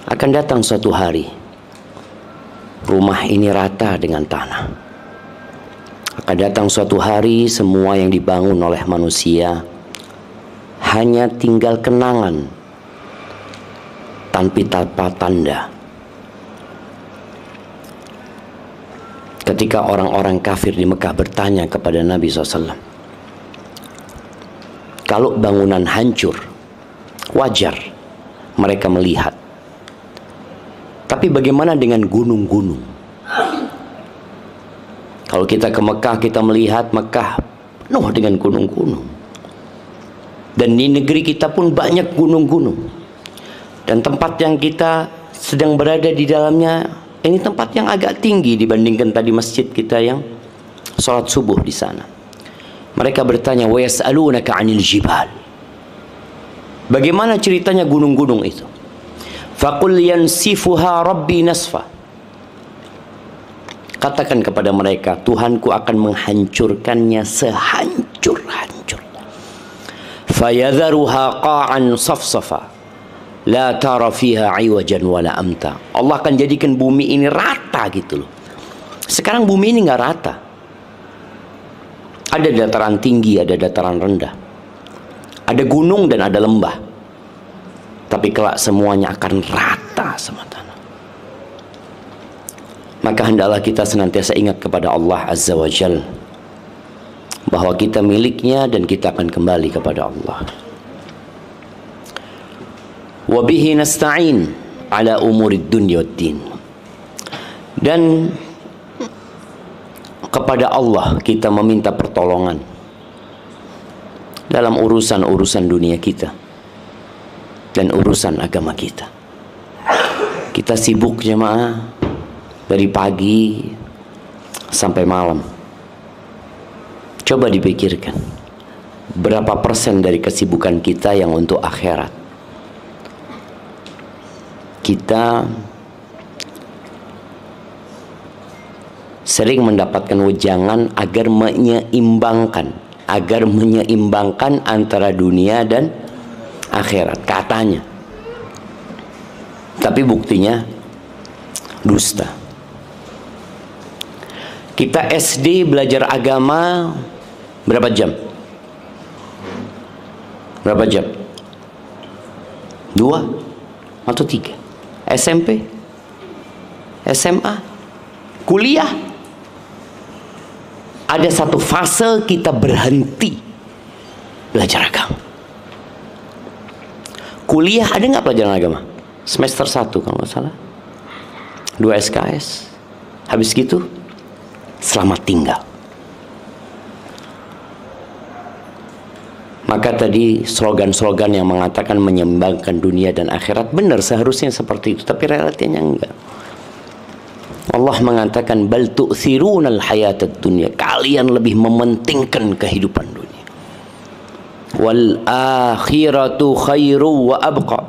Akan datang suatu hari rumah ini rata dengan tanah. Akan datang suatu hari semua yang dibangun oleh manusia hanya tinggal kenangan tanpa tanda. Ketika orang-orang kafir di Mekah bertanya kepada Nabi SAW, kalau bangunan hancur, wajar mereka melihat. Tapi bagaimana dengan gunung-gunung? Kalau kita ke Mekah, kita melihat Mekah penuh dengan gunung-gunung. Dan di negeri kita pun banyak gunung-gunung. Dan tempat yang kita sedang berada di dalamnya, ini tempat yang agak tinggi dibandingkan tadi masjid kita yang sholat subuh di sana. Mereka bertanya, wa yas'alunaka 'anil jibal. Bagaimana ceritanya gunung-gunung itu? Faqul yansifuha rabbi nasfa. Katakan kepada mereka, Tuhanku akan menghancurkannya sehancur-hancurnya. Fayadharuha qa'an safsafa, la tara fiha 'iwajan wala amta. Allah akan jadikan bumi ini rata gitu loh. Sekarang bumi ini nggak rata. Ada dataran tinggi, ada dataran rendah. Ada gunung dan ada lembah. Tapi kelak semuanya akan rata sama tanah. Maka hendaklah kita senantiasa ingat kepada Allah Azza wa Jal, bahwa kita miliknya dan kita akan kembali kepada Allah. Wa bihi nasta'in ala umurid dunya wad din. Dan kepada Allah kita meminta pertolongan dalam urusan-urusan dunia kita dan urusan agama kita. Kita sibuk jemaah dari pagi sampai malam. Coba dipikirkan, berapa persen dari kesibukan kita yang untuk akhirat? Kita sering mendapatkan wejangan agar menyeimbangkan antara dunia dan akhirat, katanya. Tapi buktinya dusta. Kita SD belajar agama berapa jam? Berapa jam? 2 atau 3? SMP? SMA? Kuliah? Ada satu fase kita berhenti belajar agama. Kuliah ada nggak pelajaran agama? Semester 1 kalau nggak salah. 2 SKS. Habis gitu, selamat tinggal. Maka tadi slogan-slogan yang mengatakan menyeimbangkan dunia dan akhirat, benar seharusnya seperti itu. Tapi realitanya enggak. Allah mengatakan, bal tu'thirunal hayatad dunya. Kalian lebih mementingkan kehidupan dunia. Wal akhiratu khairu wa abqa.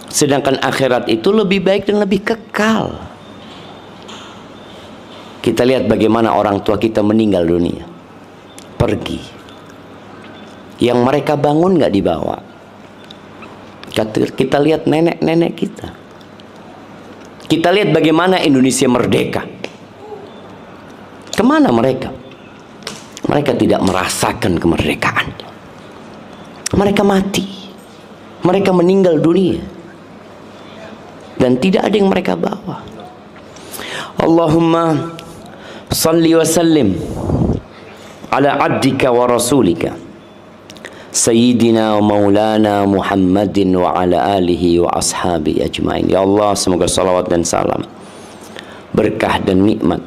Sedangkan akhirat itu lebih baik dan lebih kekal. Kita lihat bagaimana orang tua kita meninggal dunia, pergi. Yang mereka bangun nggak dibawa. Kita lihat nenek-nenek kita. Kita lihat bagaimana Indonesia merdeka. Kemana mereka? Mereka tidak merasakan kemerdekaan. Mereka mati, mereka meninggal dunia, dan tidak ada yang mereka bawa. Allahumma salli wa sallim ala abdika wa rasulika Sayyidina wa maulana Muhammadin wa ala alihi wa ashabi ajmain. Ya Allah, semoga salawat dan salam, berkah dan nikmat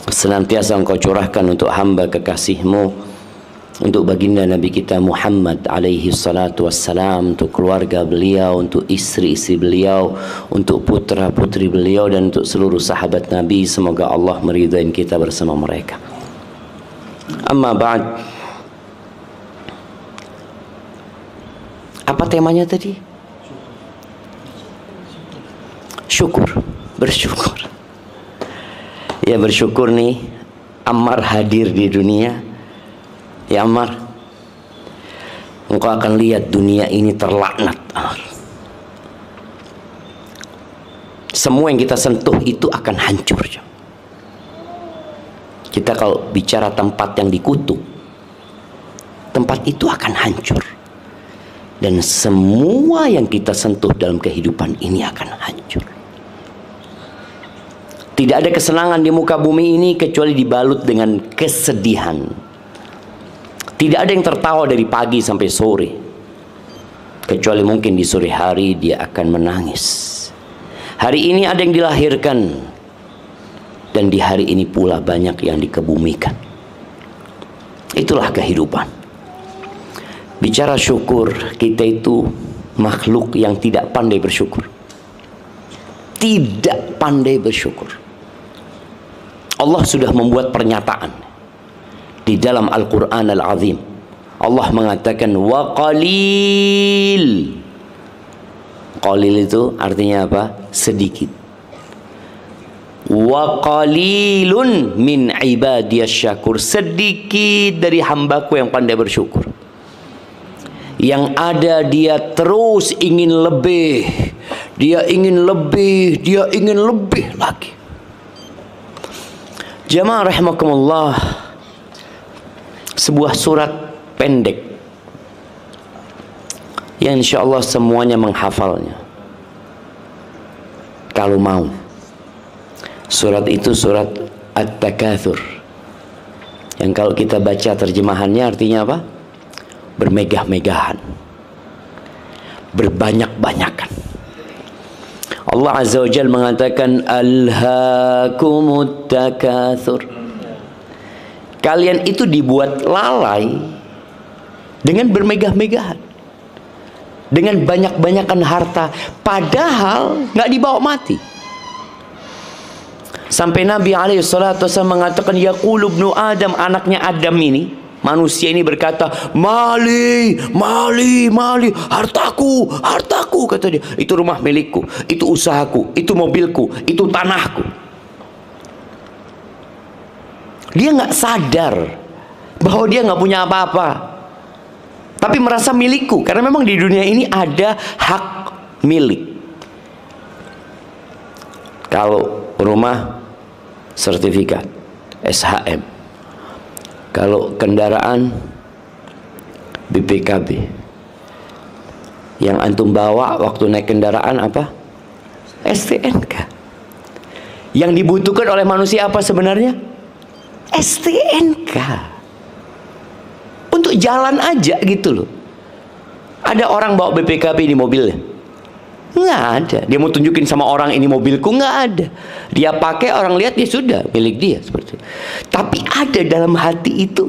senantiasa Engkau curahkan untuk hamba kekasih-Mu, untuk baginda Nabi kita Muhammad alaihi salatu wassalam, untuk keluarga beliau, untuk istri-istri beliau, untuk putra-putri beliau, dan untuk seluruh sahabat Nabi. Semoga Allah meridai kita bersama mereka. Amma ba'd. Apa temanya tadi? Syukur, bersyukur. Ya, bersyukur nih Ammar hadir di dunia. Ya Ammar, engkau akan lihat dunia ini terlaknat. Semua yang kita sentuh itu akan hancur. Kita kalau bicara tempat yang dikutuk, tempat itu akan hancur. Dan semua yang kita sentuh dalam kehidupan ini akan hancur. Tidak ada kesenangan di muka bumi ini kecuali dibalut dengan kesedihan. Tidak ada yang tertawa dari pagi sampai sore, kecuali mungkin di sore hari dia akan menangis. Hari ini ada yang dilahirkan, dan di hari ini pula banyak yang dikebumikan. Itulah kehidupan. Bicara syukur, kita itu makhluk yang tidak pandai bersyukur. Tidak pandai bersyukur. Allah sudah membuat pernyataan di dalam Al-Quran Al-Azim. Allah mengatakan wa qalil. Qalil itu artinya apa? Sedikit. Wa qalilun min ibadiyas syakur. Sedikit dari hambaku yang pandai bersyukur. Yang ada dia terus ingin lebih. Dia ingin lebih, dia ingin lebih lagi. Jamaah rahimakumullah, sebuah surat pendek yang insya Allah semuanya menghafalnya kalau mau. Surat itu surat At-Takatsur, yang kalau kita baca terjemahannya artinya apa? Bermegah-megahan, berbanyak-banyakan. Allah Azza wa Jalla mengatakan Alhaakumut takatsur. Kalian itu dibuat lalai dengan bermegah-megahan, dengan banyak-banyakan harta, padahal nggak dibawa mati. Sampai Nabi alaihissalatu wasallam mengatakan yaqulu ibnu Adam, anaknya Adam ini, manusia ini berkata, mali, mali, mali, hartaku, hartaku, kata dia. Itu rumah milikku, itu usahaku, itu mobilku, itu tanahku. Dia nggak sadar bahwa dia nggak punya apa-apa, tapi merasa milikku, karena memang di dunia ini ada hak milik. Kalau rumah sertifikat SHM, kalau kendaraan BPKB. Yang antum bawa waktu naik kendaraan apa? STNK. Yang dibutuhkan oleh manusia apa sebenarnya? STNK. Untuk jalan aja gitu loh. Ada orang bawa BPKB di mobilnya? Nggak ada. Dia mau tunjukin sama orang ini mobilku? Nggak ada. Dia pakai, orang lihat, dia sudah milik dia seperti itu. Tapi ada dalam hati itu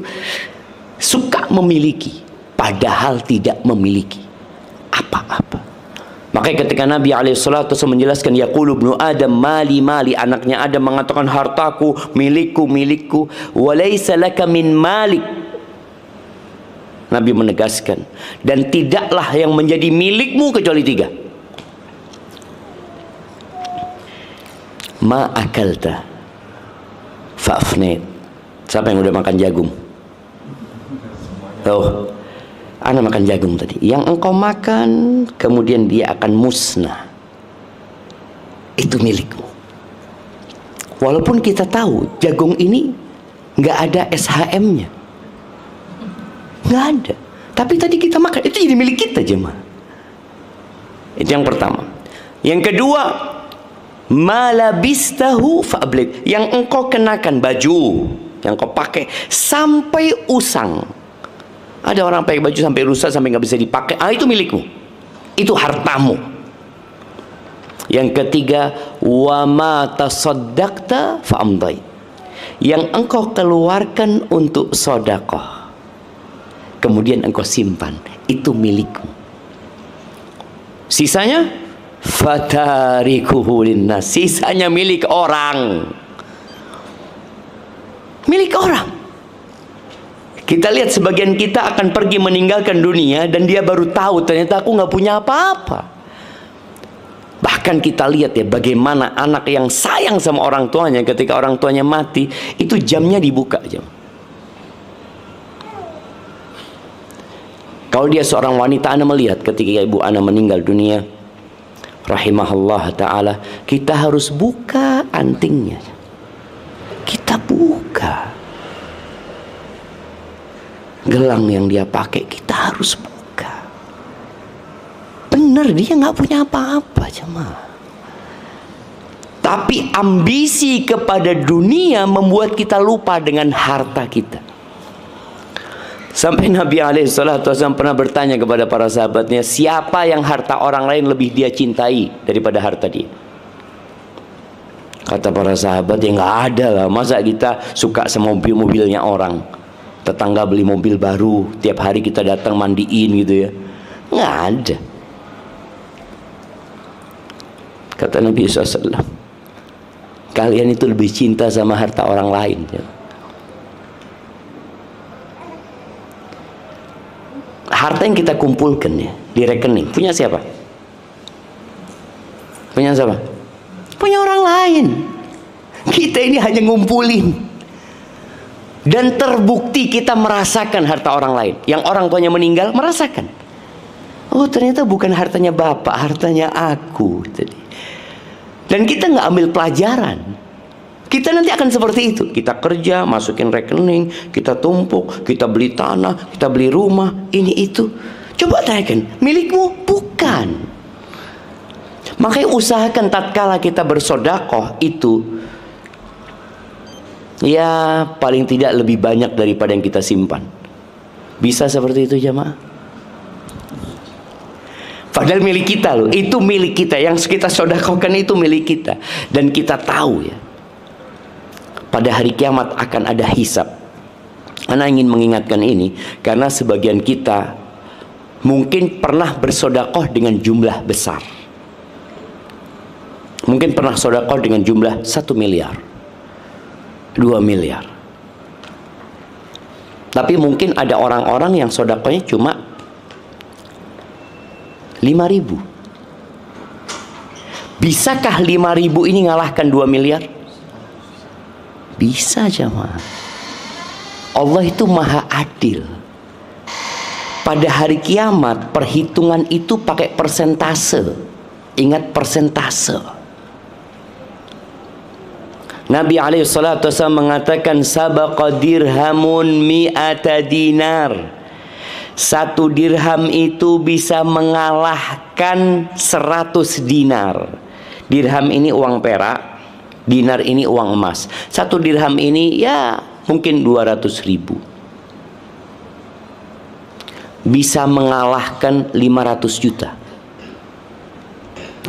suka memiliki, padahal tidak memiliki apa-apa. Makanya ketika Nabi alaihissalatu menjelaskan yaqulu ibnu Adam mali mali, anaknya Adam mengatakan hartaku, milikku, milikku, walaysa laka min malik. Nabi menegaskan, dan tidaklah yang menjadi milikmu kecuali 3. Ma akalta fa'afnit. Siapa yang udah makan jagung? Oh, ana makan jagung tadi. Yang engkau makan kemudian dia akan musnah. Itu milikmu. Walaupun kita tahu jagung ini nggak ada SHM-nya, nggak ada. Tapi tadi kita makan, itu jadi milik kita, jemaah. Itu yang pertama. Yang kedua, malabistahu fa'ablik. Yang engkau kenakan, baju yang kau pakai sampai usang. Ada orang pakai baju sampai rusak, sampai nggak bisa dipakai. Itu milikmu. Itu hartamu. Yang ketiga, wa ma tasaddaqta fa'amdai. Yang engkau keluarkan untuk sedekah, kemudian engkau simpan, itu milikmu. Sisanya fatarikuhu linnas, sisanya milik orang. Milik orang. Kita lihat sebagian kita akan pergi meninggalkan dunia dan dia baru tahu ternyata aku nggak punya apa-apa. Bahkan kita lihat ya bagaimana anak yang sayang sama orang tuanya, ketika orang tuanya mati itu jamnya dibuka jam. Kalau dia seorang wanita, Anda melihat ketika ibu Anda meninggal dunia, rahimahullah ta'ala, kita harus buka antingnya. Kita buka gelang yang dia pakai, kita harus buka. Benar, dia nggak punya apa-apa jemaah. Tapi ambisi kepada dunia membuat kita lupa dengan harta kita. Sampai Nabi SAW pernah bertanya kepada para sahabatnya, siapa yang harta orang lain lebih dia cintai daripada harta dia? Kata para sahabat, ya nggak ada lah. Masa kita suka sama mobil-mobilnya orang, tetangga beli mobil baru, tiap hari kita datang mandiin gitu ya? Nggak ada. Kata Nabi SAW, kalian itu lebih cinta sama harta orang lain ya. Harta yang kita kumpulkan ya di rekening punya siapa? Punya siapa? Punya orang lain. Kita ini hanya ngumpulin. Dan terbukti kita merasakan harta orang lain. Yang orang tuanya meninggal merasakan. Oh ternyata bukan hartanya bapak, hartanya aku. Dan kita nggak ambil pelajaran. Kita nanti akan seperti itu. Kita kerja, masukin rekening, kita tumpuk, kita beli tanah, kita beli rumah, ini itu. Coba tanyakan, milikmu? Bukan. Makanya usahakan tatkala kita bersedekah itu, ya paling tidak lebih banyak daripada yang kita simpan. Bisa seperti itu jemaah? Padahal milik kita loh, itu milik kita. Yang kita sedekahkan itu milik kita. Dan kita tahu ya, pada hari kiamat akan ada hisab. Ana ingin mengingatkan ini karena sebagian kita mungkin pernah bersedekah dengan jumlah besar. Mungkin pernah sedekah dengan jumlah 1 miliar, 2 miliar. Tapi mungkin ada orang-orang yang sedekahnya cuma 5.000. Bisakah 5.000 ini ngalahkan 2 miliar? Bisa jemaah. Allah itu maha adil. Pada hari kiamat perhitungan itu pakai persentase. Ingat persentase. Nabi SAW mengatakan sabaqa dirhamun mi'ata dinar. 1 dirham itu bisa mengalahkan 100 dinar. Dirham ini uang perak, dinar ini uang emas. 1 dirham ini ya mungkin 200.000. Bisa mengalahkan 500 juta.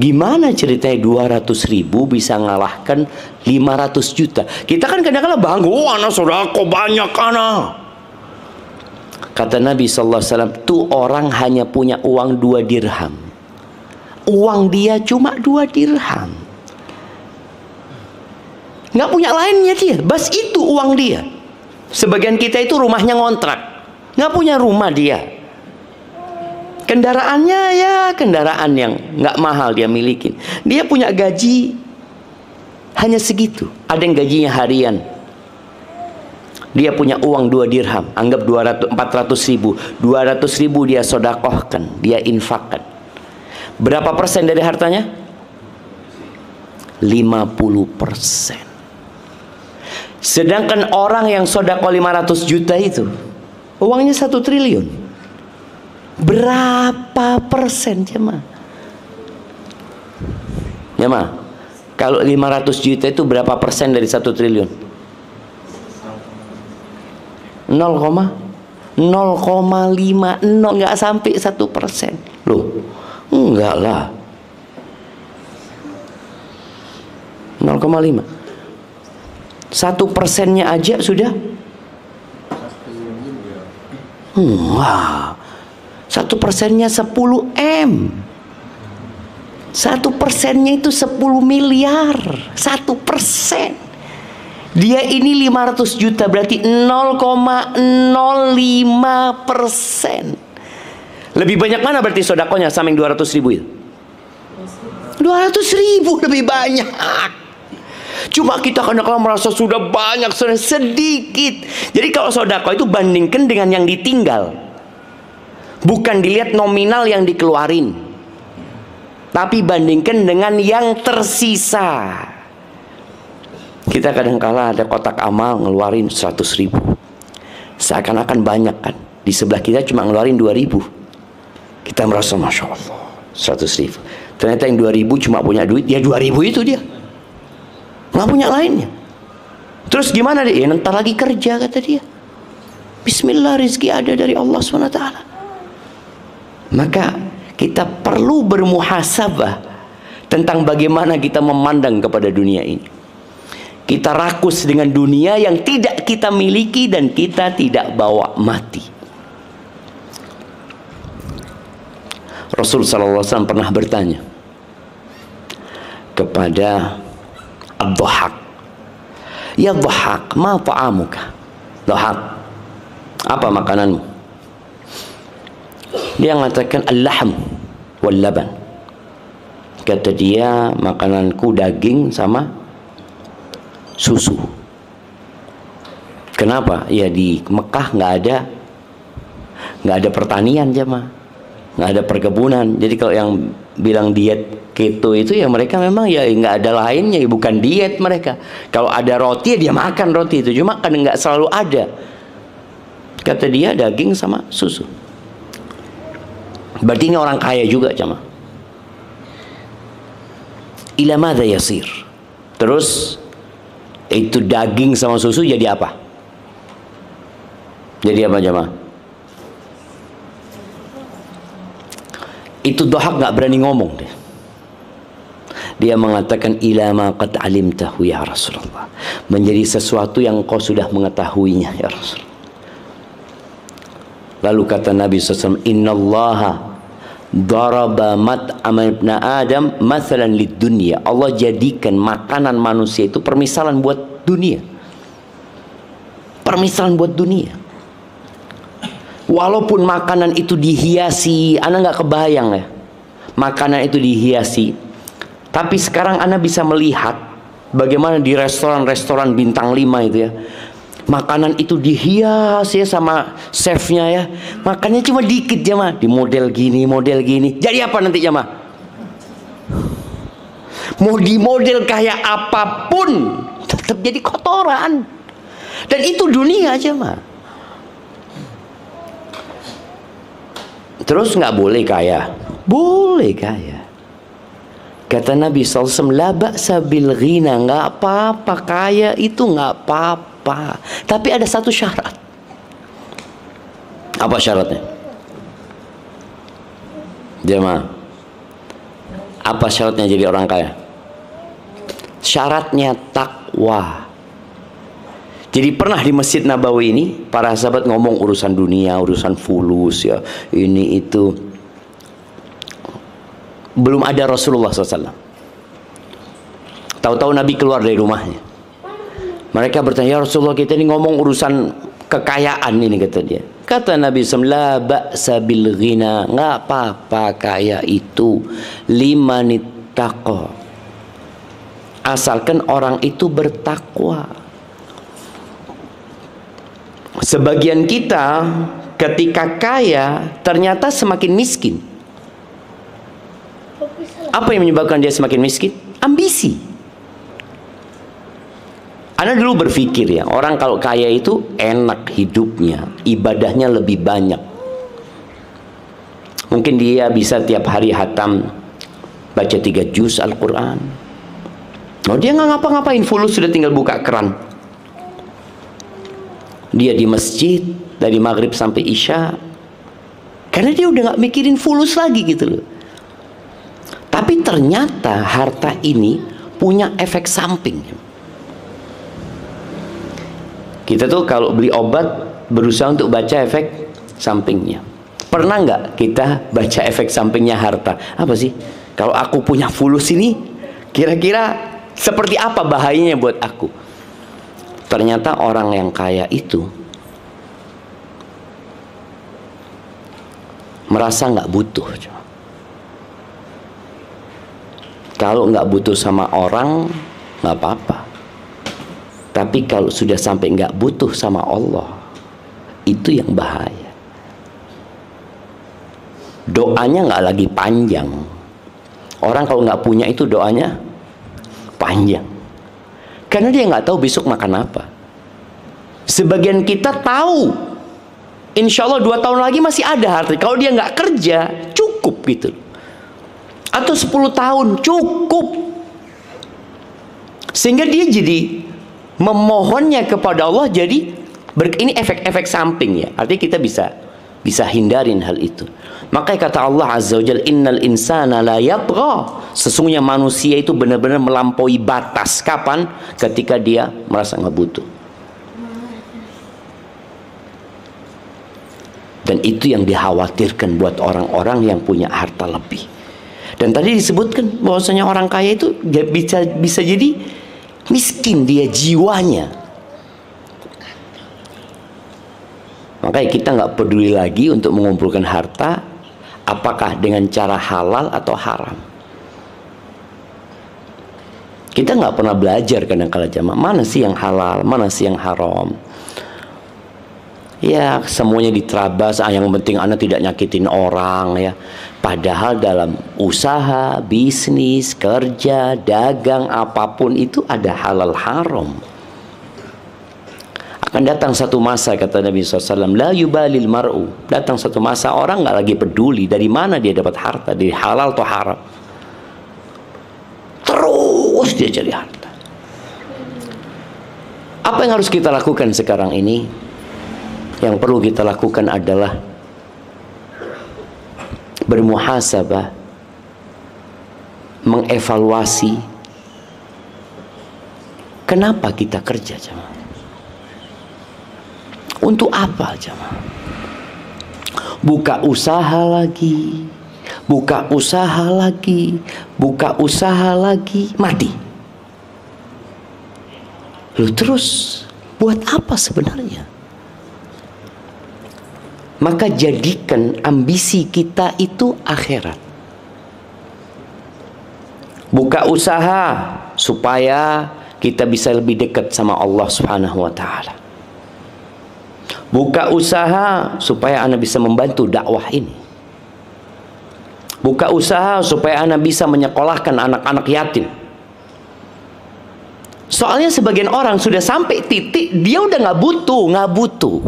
Gimana ceritanya 200.000 bisa mengalahkan 500 juta? Kita kan kadang-kadang bangga, oh anak sedekah banyak anak. Kata Nabi SAW, tuh orang hanya punya uang 2 dirham. Uang dia cuma 2 dirham. Nggak punya lainnya dia, bas itu uang dia. Sebagian kita itu rumahnya ngontrak, nggak punya rumah dia. Kendaraannya ya kendaraan yang nggak mahal dia milikin. Dia punya gaji hanya segitu. Ada yang gajinya harian. Dia punya uang 2 dirham, anggap 400.000. 200.000 dia sedekahkan, dia infakkan. Berapa persen dari hartanya? 50%. Sedangkan orang yang sedekah 500 juta itu uangnya 1 triliun. Berapa persen jemaah? Jemaah, kalau 500 juta itu berapa persen dari 1 triliun? 0,050, nggak sampai 1%. Loh, enggak lah. 0,5. 1%-nya aja sudah. Wah, 1%-nya 10 M. 1%-nya itu 10 miliar. 1%. Dia ini 500 juta berarti 0,05%. Lebih banyak mana berarti sedekahnya saming 200.000 itu? 200.000 lebih banyak. Cuma kita kadang-kadang merasa sudah banyak, sudah sedikit. Jadi kalau sedekah itu bandingkan dengan yang ditinggal. Bukan dilihat nominal yang dikeluarin. tapi bandingkan dengan yang tersisa. Kita kadang kala ada kotak amal ngeluarin 100.000, seakan-akan banyak kan. Di sebelah kita cuma ngeluarin 2.000. Kita merasa Masya Allah 100.000. Ternyata yang 2.000 cuma punya duit, ya 2.000 itu dia, nggak punya lainnya. Terus gimana dia? Ya, ntar lagi kerja kata dia. Bismillah, rezeki ada dari Allah SWT. Maka kita perlu bermuhasabah tentang bagaimana kita memandang kepada dunia ini. Kita rakus dengan dunia yang tidak kita miliki dan kita tidak bawa mati. Rasul SAW pernah bertanya kepada Ad-Dhahhak, "Ya Dhahhak, ma ta'amuka?" Dhahhak, apa makananmu? Dia mengatakan al-lahm wal laban. Kata dia, makananku daging sama susu. Kenapa? Ya di Mekah nggak ada pertanian jemaah, nggak ada perkebunan. Jadi kalau yang bilang diet keto itu ya mereka memang ya nggak ada lainnya, ya bukan diet mereka. Kalau ada roti ya dia makan roti itu, cuma kan nggak selalu ada. Kata dia daging sama susu. Berarti ini orang kaya juga jemaah. Ila madza yasir. Terus itu daging sama susu jadi apa? Jadi apa jemaah? Itu Dhahhak nggak berani ngomong deh. Dia mengatakan ila ma qad alimtahu ya Rasulullah. Menjadi sesuatu yang kau sudah mengetahuinya ya Rasulullah. Lalu kata Nabi SAW, innallaha daraba mat'am ibn Adam mathalan lid dunya. Allah jadikan makanan manusia itu permisalan buat dunia. Permisalan buat dunia. Walaupun makanan itu dihiasi, ana nggak kebayang ya. Makanan itu dihiasi. Tapi sekarang ana bisa melihat bagaimana di restoran-restoran bintang 5 itu ya. Makanan itu dihias ya sama chefnya ya. Makannya cuma dikit jemaah, di model gini, model gini. Jadi apa nanti jemaah? Mau di model kayak apapun tetap jadi kotoran. Dan itu dunia jemaah. Terus nggak boleh kaya? Boleh kaya. Kata Nabi SAW, la ba'sa bil ghina, nggak apa-apa kaya itu nggak apa-apa. Tapi ada satu syarat. Apa syaratnya? Jemaah, apa syaratnya jadi orang kaya? Syaratnya takwa. Jadi pernah di Masjid Nabawi ini para sahabat ngomong urusan dunia, urusan fulus ya, ini itu. Belum ada Rasulullah SAW. Tahu-tahu Nabi keluar dari rumahnya. Mereka bertanya, ya Rasulullah, kita ini ngomong urusan kekayaan ini, kata dia. Kata Nabi SAW, la ba'sa bil ghina, nggak apa-apa kaya itu, limanittaqa, asalkan orang itu bertakwa. Sebagian kita ketika kaya ternyata semakin miskin. Apa yang menyebabkan dia semakin miskin? Ambisi. Ana dulu berpikir ya, orang kalau kaya itu enak hidupnya, ibadahnya lebih banyak. Mungkin dia bisa tiap hari hatam, baca 3 juz Al-Quran. Oh, dia nggak ngapa-ngapain, fulus sudah tinggal buka keran. Dia di masjid dari maghrib sampai isya, karena dia udah nggak mikirin fulus lagi gitu loh. Tapi ternyata harta ini punya efek samping. Kita tuh kalau beli obat berusaha untuk baca efek sampingnya. Pernah nggak kita baca efek sampingnya harta? Apa sih? Kalau aku punya fulus ini, kira-kira seperti apa bahayanya buat aku? Ternyata orang yang kaya itu merasa nggak butuh. Kalau nggak butuh sama orang, nggak apa-apa. Tapi kalau sudah sampai nggak butuh sama Allah, itu yang bahaya. Doanya nggak lagi panjang. Orang kalau nggak punya itu doanya panjang. Karena dia nggak tahu besok makan apa. Sebagian kita tahu, insya Allah 2 tahun lagi masih ada harta. Kalau dia nggak kerja, cukup gitu. Atau 10 tahun, cukup. Sehingga dia jadi memohonnya kepada Allah, jadi ini efek-efek samping ya. Artinya kita bisa hindarin hal itu. Makanya kata Allah Azza wa Jalla, innal insana la yatgha. Sesungguhnya manusia itu benar-benar melampaui batas. Kapan? Ketika dia merasa nggak butuh. Dan itu yang dikhawatirkan buat orang-orang yang punya harta lebih. Dan tadi disebutkan bahwasanya orang kaya itu bisa jadi miskin dia jiwanya. Makanya kita nggak peduli lagi untuk mengumpulkan harta, apakah dengan cara halal atau haram. Kita nggak pernah belajar kadang-kala jamaah, mana sih yang halal, mana sih yang haram. Ya semuanya diterabas, yang penting anak tidak nyakitin orang ya. Padahal dalam usaha, bisnis, kerja, dagang, apapun itu ada halal haram. Akan datang satu masa, kata Nabi SAW, la yubalil mar'u. Datang satu masa orang nggak lagi peduli dari mana dia dapat harta, dari halal atau haram. Terus dia cari harta. Apa yang harus kita lakukan sekarang ini? Yang perlu kita lakukan adalah bermuhasabah, mengevaluasi kenapa kita kerja jemaah. Untuk apa jemaah? Buka usaha lagi, buka usaha lagi, buka usaha lagi, mati. Lalu terus buat apa sebenarnya? Maka jadikan ambisi kita itu akhirat. Buka usaha supaya kita bisa lebih dekat sama Allah Subhanahu wa taala. Buka usaha supaya Anda bisa membantu dakwah ini. Buka usaha supaya Anda bisa menyekolahkan anak-anak yatim. Soalnya sebagian orang sudah sampai titik dia udah nggak butuh.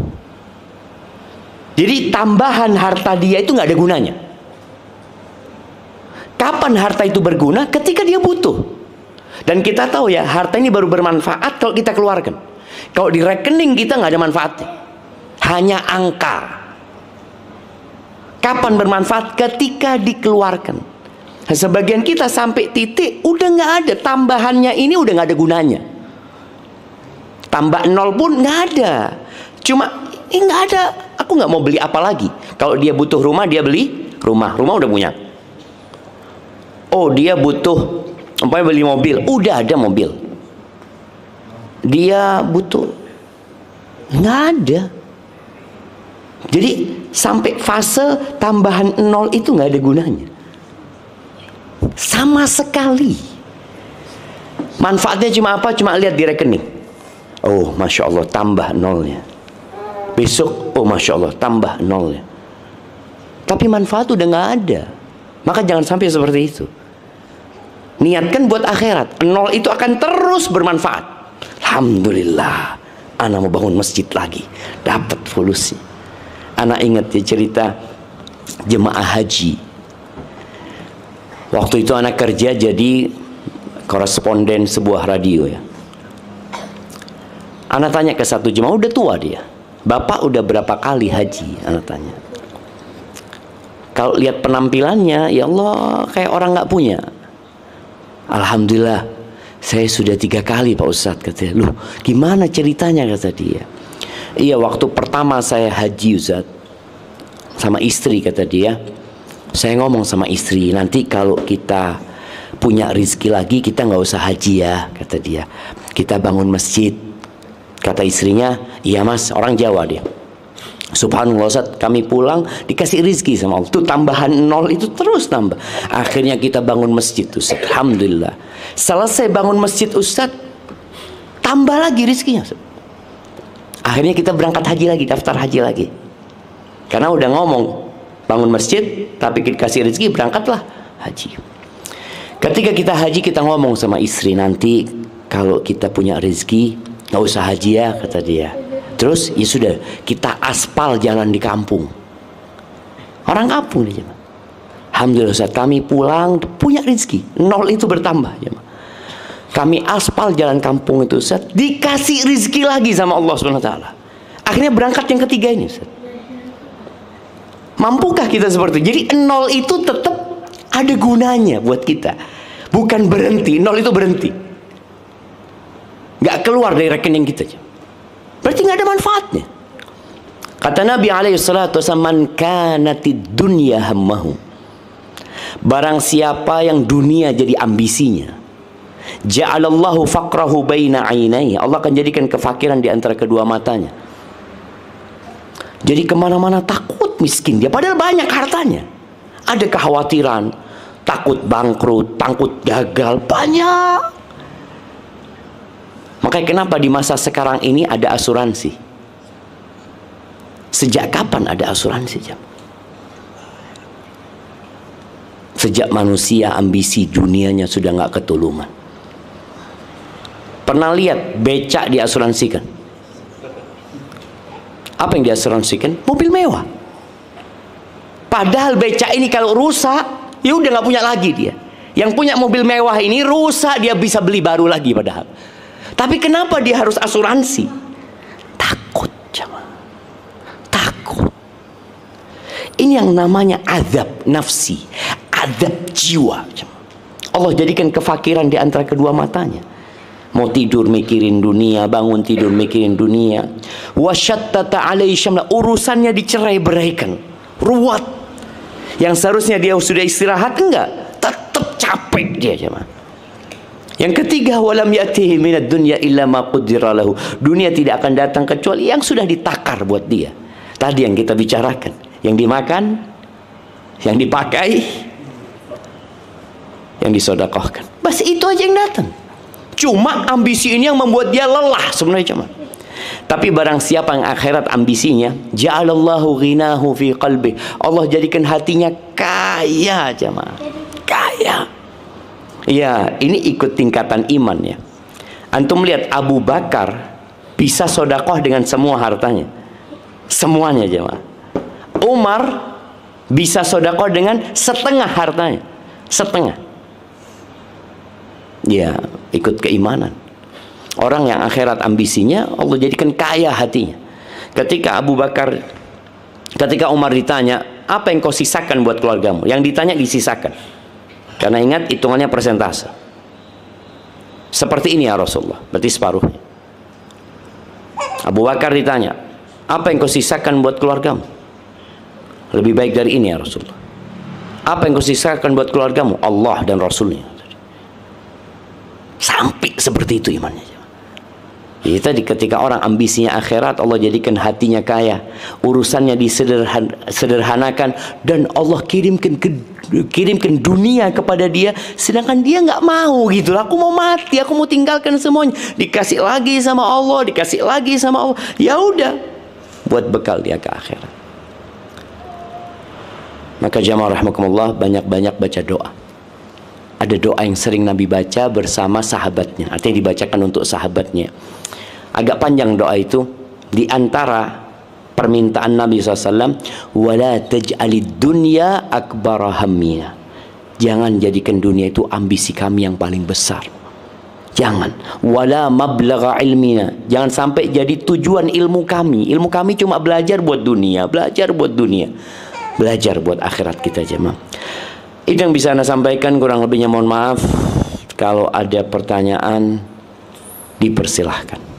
Jadi tambahan harta dia itu nggak ada gunanya. Kapan harta itu berguna? Ketika dia butuh. Dan kita tahu ya, harta ini baru bermanfaat kalau kita keluarkan. Kalau di rekening kita nggak ada manfaatnya. Hanya angka. Kapan bermanfaat? Ketika dikeluarkan. Sebagian kita sampai titik udah nggak ada, tambahannya ini udah nggak ada gunanya. Tambah 0 pun nggak ada. Cuma nggak ada. Aku nggak mau beli apa lagi. Kalau dia butuh rumah, dia beli rumah. Rumah udah punya. Oh, dia butuh umpamanya beli mobil, udah ada mobil. Dia butuh, nggak ada. Jadi sampai fase tambahan 0 itu nggak ada gunanya sama sekali. Manfaatnya cuma apa? Cuma lihat di rekening. Oh, masya Allah, tambah 0-nya. Besok, oh masya Allah, tambah 0-nya. Tapi manfaat udah nggak ada. Maka jangan sampai seperti itu. Niatkan buat akhirat. 0 itu akan terus bermanfaat. Alhamdulillah, anak mau bangun masjid lagi, dapat solusi. Anak ingat ya cerita jemaah haji. Waktu itu anak kerja jadi koresponden sebuah radio ya. Anak tanya ke satu jemaah, udah tua dia. Bapak udah berapa kali haji? Anak tanya. Kalau lihat penampilannya, ya Allah, kayak orang nggak punya. Alhamdulillah, saya sudah 3 kali Pak Ustadz, katanya. Loh, gimana ceritanya, kata dia. Iya, waktu pertama saya haji Ustadz, sama istri, kata dia. Saya ngomong sama istri, nanti kalau kita punya rezeki lagi, kita nggak usah haji ya, kata dia. Kita bangun masjid. Kata istrinya, iya mas, orang Jawa dia. Subhanallah Ustaz, kami pulang dikasih rezeki sama Allah. Itu tambahan 0 itu terus tambah. Akhirnya kita bangun masjid Ustaz. Alhamdulillah. Selesai bangun masjid Ustaz, tambah lagi rezekinya Ustaz. Akhirnya kita berangkat haji lagi, daftar haji lagi. Karena udah ngomong bangun masjid, tapi dikasih rezeki, berangkatlah haji. Ketika kita haji, kita ngomong sama istri, nanti kalau kita punya rezeki nggak usah haji ya, kata dia. Terus ya sudah, kita aspal jalan di kampung. Orang kampung nih, alhamdulillah Ustaz, kami pulang punya rezeki, nol itu bertambah. Kami aspal jalan kampung itu Ustaz, dikasih rezeki lagi sama Allah SWT. Akhirnya berangkat yang ketiga ini Ustaz. Mampukah kita seperti itu? Jadi nol itu tetap ada gunanya buat kita, bukan berhenti. Nol itu berhenti, nggak keluar dari rekening kita, berarti nggak ada manfaatnya. Kata Nabi alaihissalatu wassalam, man kanatid dunya hammahu, barang siapa yang dunia jadi ambisinya, ja'alallahu faqrahu baina ainaihi, Allah akan jadikan kefakiran di antara kedua matanya. Jadi kemana-mana takut miskin dia, padahal banyak hartanya. Ada kekhawatiran, takut bangkrut, takut gagal, banyak. Makanya kenapa di masa sekarang ini ada asuransi? Sejak kapan ada asuransi? Sejak manusia ambisi dunianya sudah nggak ketulungan. Pernah lihat becak diasuransikan? Apa yang diasuransikan? Mobil mewah. Padahal becak ini kalau rusak, ya udah nggak punya lagi dia. Yang punya mobil mewah ini rusak, dia bisa beli baru lagi padahal. Tapi kenapa dia harus asuransi? Takut, jemaah. Takut. Ini yang namanya azab nafsi, azab jiwa. Allah jadikan kefakiran di antara kedua matanya. Mau tidur mikirin dunia, bangun tidur mikirin dunia. Wasyattata alaihi syamla, urusannya dicerai-beraikan, ruwet. Yang seharusnya dia sudah istirahat, enggak, tetap capek dia, jemaah. Yang ketiga, walam ya'tihi minad dunya illa ma qaddara lahu, dunia tidak akan datang kecuali yang sudah ditakar buat dia. Tadi yang kita bicarakan, yang dimakan, yang dipakai, yang disedekahkan. Bas itu aja yang datang. Cuma ambisi ini yang membuat dia lelah sebenarnya, cuma. Tapi barang siapa yang akhirat ambisinya, ja'alallahu ghinahu fi qalbi, Allah jadikan hatinya kaya, jemaah. Kaya. Ya, ini ikut tingkatan iman ya. Antum lihat Abu Bakar bisa sedekah dengan semua hartanya. Semuanya, jemaah. Umar bisa sedekah dengan setengah hartanya. Setengah. Ya, ikut keimanan. Orang yang akhirat ambisinya, Allah jadikan kaya hatinya. Ketika Umar ditanya, apa yang kau sisakan buat keluargamu? Yang ditanya disisakan. Karena ingat, hitungannya persentase. Seperti ini ya Rasulullah, berarti separuhnya. Abu Bakar ditanya, apa yang kau sisakan buat keluargamu? Lebih baik dari ini ya Rasulullah. Apa yang kau sisakan buat keluargamu? Allah dan Rasulnya. Sampai seperti itu imannya. Jadi tadi ketika orang ambisinya akhirat, Allah jadikan hatinya kaya, urusannya disederhanakan, dan Allah kirimkan dunia kepada dia, sedangkan dia nggak mau gitu. Aku mau mati, aku mau tinggalkan semuanya. Dikasih lagi sama Allah, dikasih lagi sama Allah. Ya udah, buat bekal dia ke akhirat. Maka jamaah rahimakumullah, banyak-banyak baca doa. Ada doa yang sering Nabi baca bersama sahabatnya, artinya dibacakan untuk sahabatnya. Agak panjang doa itu. Di antara permintaan Nabi SAW, wala taj'alid dunya akbara hammina, jangan jadikan dunia itu ambisi kami yang paling besar. Jangan. Wala mablagha ilmina, jangan sampai jadi tujuan ilmu kami. Ilmu kami cuma belajar buat dunia, belajar buat dunia, belajar buat akhirat kita, jemaah. Itu yang bisa Anda sampaikan, kurang lebihnya mohon maaf. Kalau ada pertanyaan, dipersilahkan.